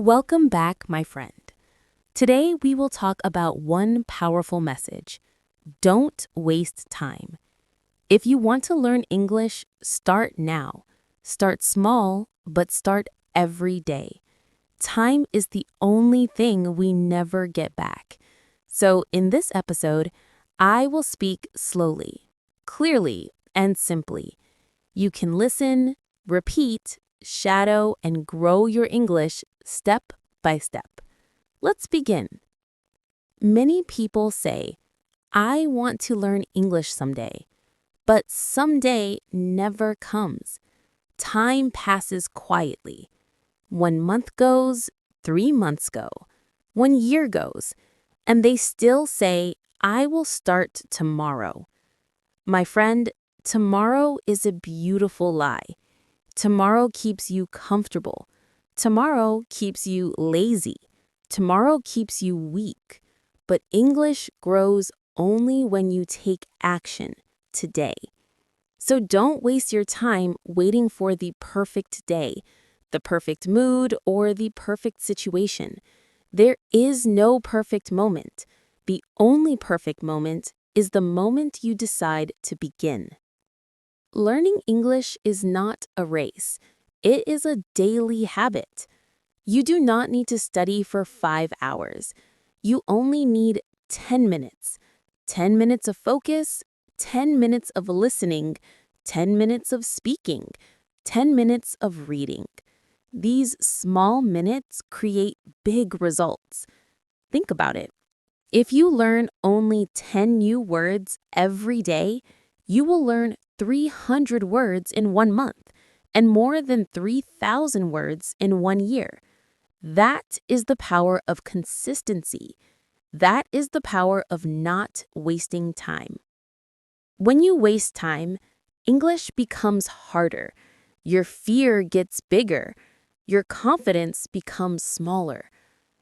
Welcome back, my friend. Today we will talk about one powerful message. Don't waste time. If you want to learn English, start now. Start small, but start every day. Time is the only thing we never get back. So in this episode, I will speak slowly, clearly, and simply. You can listen, repeat, shadow, and grow your English step by step. Let's begin. Many people say, I want to learn English someday, but someday never comes. Time passes quietly. 1 month goes, 3 months go, 1 year goes, and they still say, I will start tomorrow. My friend, tomorrow is a beautiful lie. Tomorrow keeps you comfortable. Tomorrow keeps you lazy. Tomorrow keeps you weak. But English grows only when you take action today. So don't waste your time waiting for the perfect day, the perfect mood, or the perfect situation. There is no perfect moment. The only perfect moment is the moment you decide to begin. Learning English is not a race. It is a daily habit. You do not need to study for 5 hours. You only need 10 minutes. 10 minutes of focus, 10 minutes of listening, 10 minutes of speaking, 10 minutes of reading. These small minutes create big results. Think about it. If you learn only 10 new words every day, you will learn 300 words in 1 month and more than 3,000 words in 1 year. That is the power of consistency. That is the power of not wasting time. When you waste time, English becomes harder. Your fear gets bigger. Your confidence becomes smaller.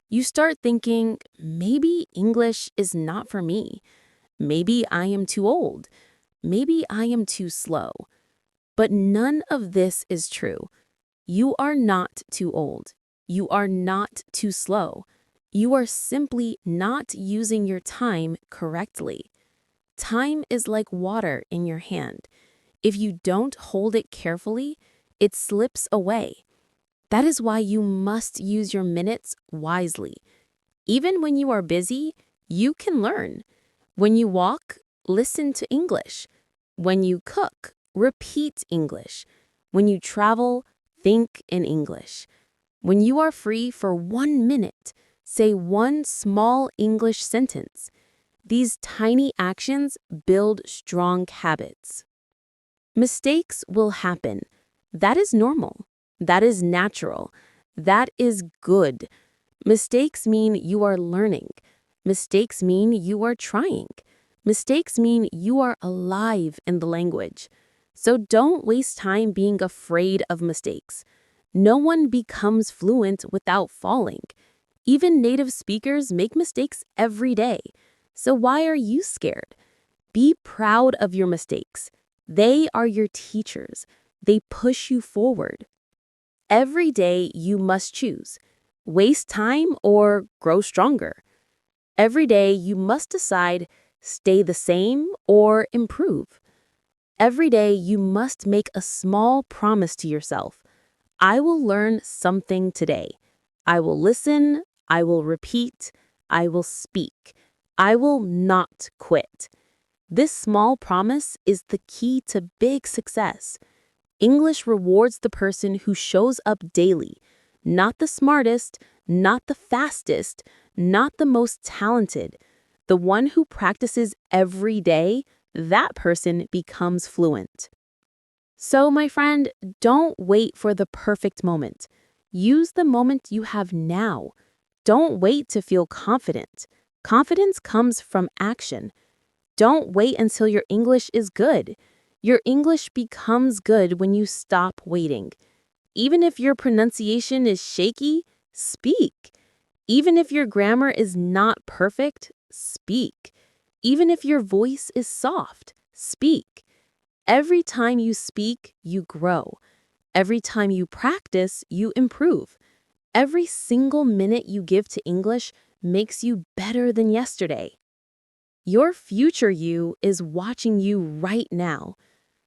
You start thinking, maybe English is not for me. Maybe I am too old. Maybe I am too slow. But none of this is true. You are not too old. You are not too slow. You are simply not using your time correctly. Time is like water in your hand. If you don't hold it carefully, it slips away. That is why you must use your minutes wisely. Even when you are busy, you can learn. When you walk, listen to English. When you cook, repeat English. When you travel, think in English. When you are free for 1 minute, say one small English sentence. These tiny actions build strong habits. Mistakes will happen. That is normal. That is natural. That is good. Mistakes mean you are learning. Mistakes mean you are trying. Mistakes mean you are alive in the language. So don't waste time being afraid of mistakes. No one becomes fluent without falling. Even native speakers make mistakes every day. So why are you scared? Be proud of your mistakes. They are your teachers. They push you forward. Every day you must choose. Waste time or grow stronger. Every day you must decide, stay the same or improve. Every day you must make a small promise to yourself. I will learn something today. I will listen. I will repeat. I will speak. I will not quit. This small promise is the key to big success. English rewards the person who shows up daily, not the smartest, not the fastest, not the most talented. The one who practices every day, that person becomes fluent. So, my friend, don't wait for the perfect moment. Use the moment you have now. Don't wait to feel confident. Confidence comes from action. Don't wait until your English is good. Your English becomes good when you stop waiting. Even if your pronunciation is shaky, speak. Even if your grammar is not perfect, speak. Even if your voice is soft, speak. Every time you speak, you grow. Every time you practice, you improve. Every single minute you give to English makes you better than yesterday. Your future you is watching you right now.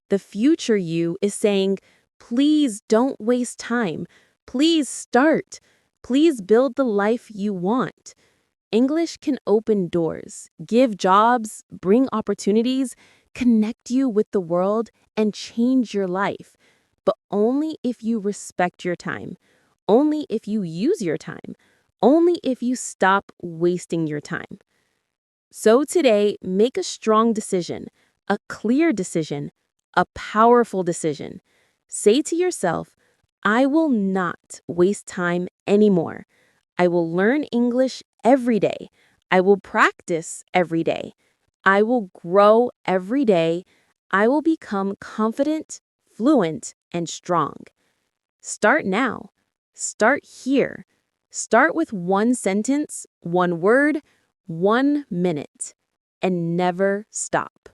The future you is saying, please don't waste time. Please start. Please build the life you want. English can open doors, give jobs, bring opportunities, connect you with the world, and change your life. But only if you respect your time. Only if you use your time. Only if you stop wasting your time. So today, make a strong decision, a clear decision, a powerful decision. Say to yourself, I will not waste time anymore. I will learn English every day. I will practice every day. I will grow every day. I will become confident, fluent, and strong. Start now. Start here. Start with one sentence, one word, 1 minute, and never stop.